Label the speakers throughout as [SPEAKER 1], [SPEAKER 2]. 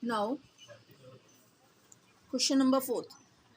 [SPEAKER 1] Now, question number fourth.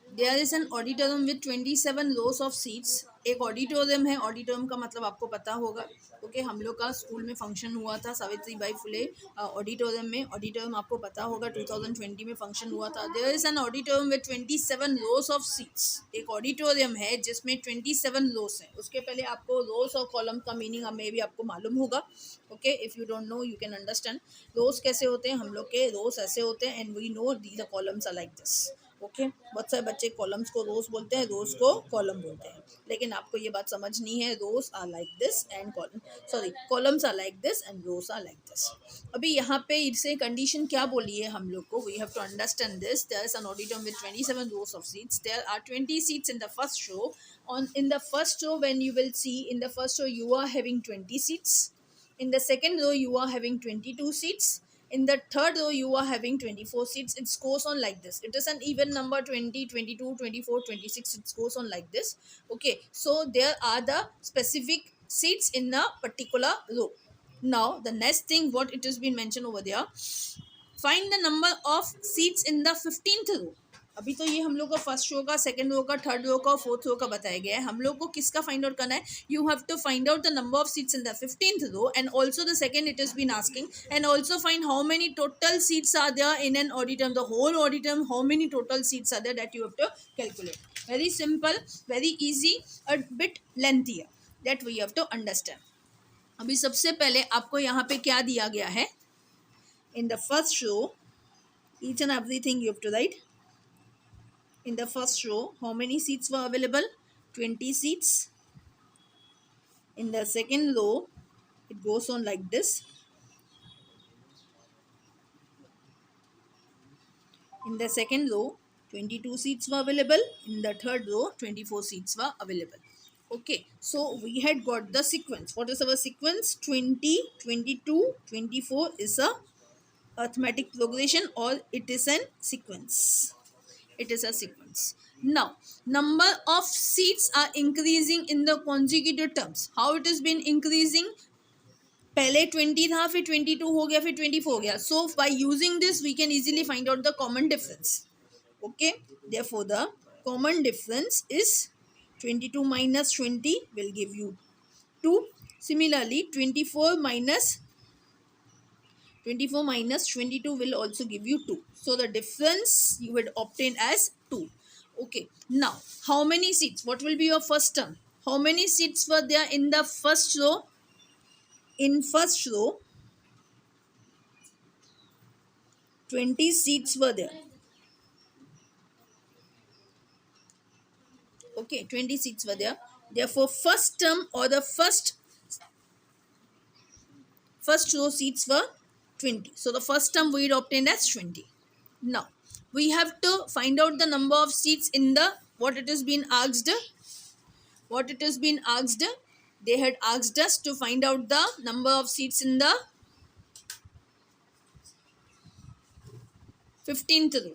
[SPEAKER 1] There is an auditorium with 27 rows of seats. एक auditorium है. Auditorium का मतलब आपको पता होगा. ओके हम लोग का स्कूल में फंक्शन हुआ था सावित्री बाई फुले ऑडिटोरियम में. ऑडिटोरियम आपको पता होगा 2020 में फंक्शन हुआ था. There is an auditorium with 27 rows of seats. एक ऑडिटोरियम है जिसमें 27 रोज है. उसके पहले आपको रोज और कॉलम का मीनिंग में भी आपको मालूम होगा. Okay if you don't know you can understand. Rows कैसे होते हैं. हम लोग के रोज ऐसे होते हैं and we know the the columns are like this. Okay बहुत सारे बच्चे कॉलम्स को रोज बोलते हैं, रोज को कॉलम बोलते हैं. लेकिन आपको ये बात समझनी है. Rows are like this and column sorry columns are like this and rows are like this. अभी यहाँ पे इससे कंडीशन क्या बोली है हम लोग को. We have to understand this. There is an auditorium with 27 rows of seats. There are 20 seats in the first row. In the first row, when you will see in the first row you are having 20 seats. In the second row you are having 22 seats. In the third row you are having 24 seats. It goes on like this. It is an even number 20, 22, 24, 26. It goes on like this. Okay so there are the specific seats in a particular row. Now the next thing what it has been mentioned over there, find the number of seats in the 15th row. अभी तो ये हम लोग का first row का, second row का, third row का, fourth row का बताया गया है. हम लोग को किसका फाइंड आउट करना है. You have to find out the number of seats in the 15th row and also the second it is been asking and also find how many total seats are there in an auditorium. The whole auditorium how many total seats are there that you have to calculate. Very simple, very easy, a bit lengthier that we have to understand. अभी सबसे पहले आपको यहाँ पे क्या दिया गया है. In the first row, each and everything you have to write. In the first row, how many seats were available? 20 seats. In the second row, it goes on like this. In the second row, 22 seats were available. In the third row, 24 seats were available. Okay, so we had got the sequence. What is our sequence? 20, 22, 24 is a arithmetic progression or it is an sequence. It is a sequence. Now number of seats are increasing in the consecutive terms. How it has been increasing? पहले 20 था, फिर 22 हो गया, फिर 24 हो गया. So by using this we can easily find out the common difference. Okay therefore the common difference is 22 minus 20 will give you 2. Similarly 24 minus 22 will also give you 2. So the difference you would obtain as 2. Okay. Now, how many seats? What will be your first term? How many seats were there in the first row? In first row, 20 seats were there. Okay, 20 seats were there. Therefore, first term or the first row seats were 20. So the first term we obtained as 20. Now, we have to find out the number of seats in the what it has been asked. What it has been asked, they had asked us to find out the number of seats in the 15th row.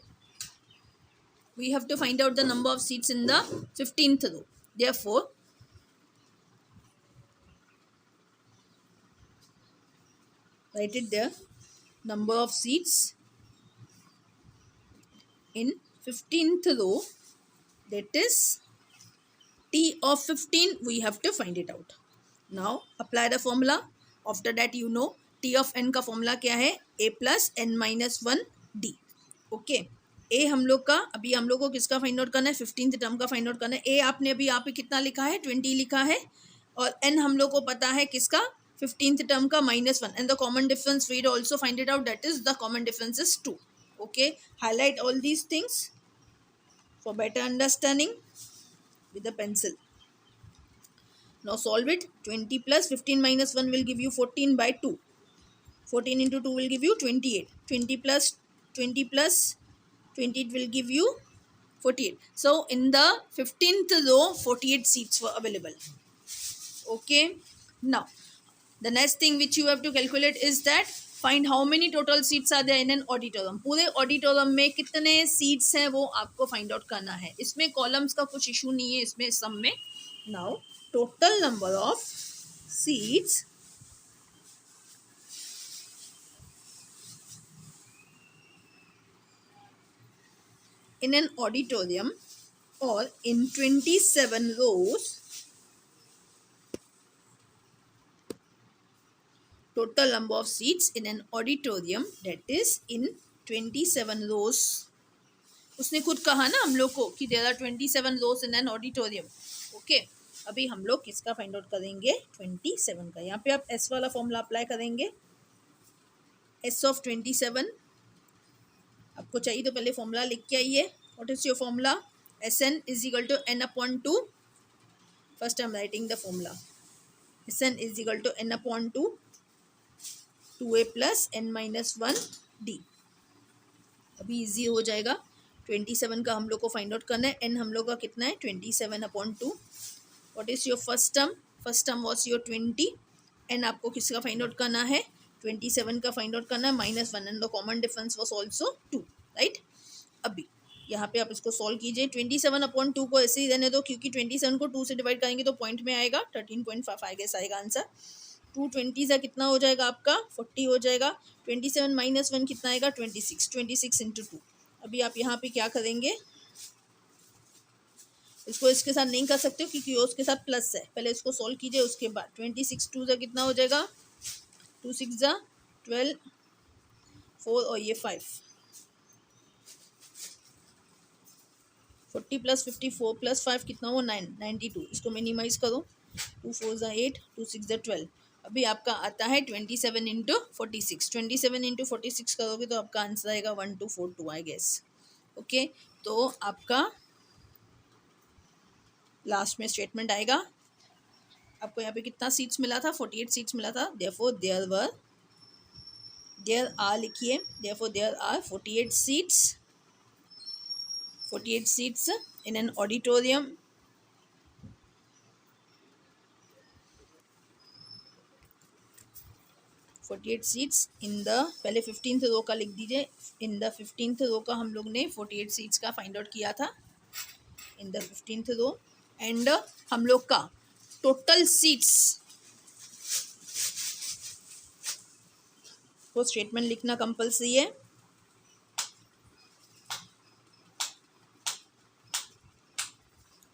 [SPEAKER 1] We have to find out the number of seats in the 15th row. Therefore, write it there. Number of seats in 15th row, that is T of 15, we have to find it out. Now, apply the formula. After that, you know T of n का formula क्या है? A plus n minus 1 D. Okay. ए हम लोग का अभी हम लोग को किसका फाइंड आउट करना है. 15th टर्म का फाइंड आउट करना है. ए आपने अभी यहाँ पे कितना लिखा है? 20 लिखा है. और एन हम लोग को पता है किसका? 15th टर्म का -1. And the common difference we also find it out. That is the common difference is 2. Okay highlight all these things for better understanding with a pencil. Now solve it. 20 plus 15 minus 1 will give you 14 by 2. 14 into 2 will give you 28. 20 plus 20 will give you 48. So in the 15th row 48 seats were available. Okay. Now the next thing which you have to calculate is that find how many total seats are there in an auditorium. पूरे auditorium में कितने seats हैं वो आपको find out करना है. इसमें columns का कुछ इशू नहीं है. इसमें सम में now total number of seats in an auditorium or in 27 rows, total number of seats in an auditorium that is in 27 rows. उसने खुद कहा ना हम लोग को कि there are 27 rows in an auditorium. Okay, अभी हम लोग किसका फाइंड आउट करेंगे? 27 का. यहाँ पे आप एस वाला फॉर्मूला अप्लाई करेंगे. एस ऑफ 27 आपको चाहिए तो पहले फॉर्मूला लिख के आइए. What is your formula? S n is equal to n upon two. First I am writing the formula. S n is equal to n upon two 2a plus n minus 1 d. अभी easy हो जाएगा. 27 का हम लोग को find out करना है. N हम लोग का कितना है? 27 upon two. What is your first term? First term was your 20. N आपको किसका फाइंड आउट करना है? 27 का फाइंड आउट करना है. Minus 1 and the common difference was also 2. Right. अभी यहाँ पे आप इसको सॉल्व कीजिए. 27 अपॉन 2 को ऐसे ही रहने दो क्योंकि 27 को 2 से डिवाइड करेंगे तो पॉइंट में आएगा. 13.5 आएगा आंसर. 220 से कितना हो जाएगा आपका? 40 हो जाएगा. 27 माइनस 1 कितना आएगा? 26. 26 इंटू 2. अभी आप यहाँ पे क्या करेंगे? इसको इसके साथ नहीं कर सकते हो क्योंकि उसके साथ प्लस है. पहले इसको सॉल्व कीजिए. उसके बाद 26 2 से कितना हो जाएगा? 2 6 जा 12 4 और ये 5. 40 प्लस 54 प्लस 5 कितना हो? 9 92. इसको मिनिमाइज करो. 2 4 जा 8 2 6 जा 12. अभी आपका आता है 27 इंटू 46. 27 इंटू 46 करोगे तो आपका आंसर आएगा 1242 आई गेस. ओके, तो आपका लास्ट में स्टेटमेंट आएगा. आपको यहाँ पे कितना सीट्स मिला था? 48 सीट्स मिला था. देयरफॉर देयर आर लिखिए. Therefore there are 48 seats in an auditorium. पहले 15th रो का लिख दीजिए. इन द 15th रो का हम लोग ने 48 सीट्स का फाइंड आउट किया था. इन द 15th रो. एंड हम लोग का टोटल सीट्स को स्टेटमेंट लिखना कंपल्सरी है.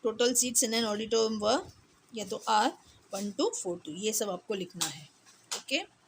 [SPEAKER 1] Total seats in an auditorium were या तो आर 1 2 4 2. ये सब आपको लिखना है. ओके.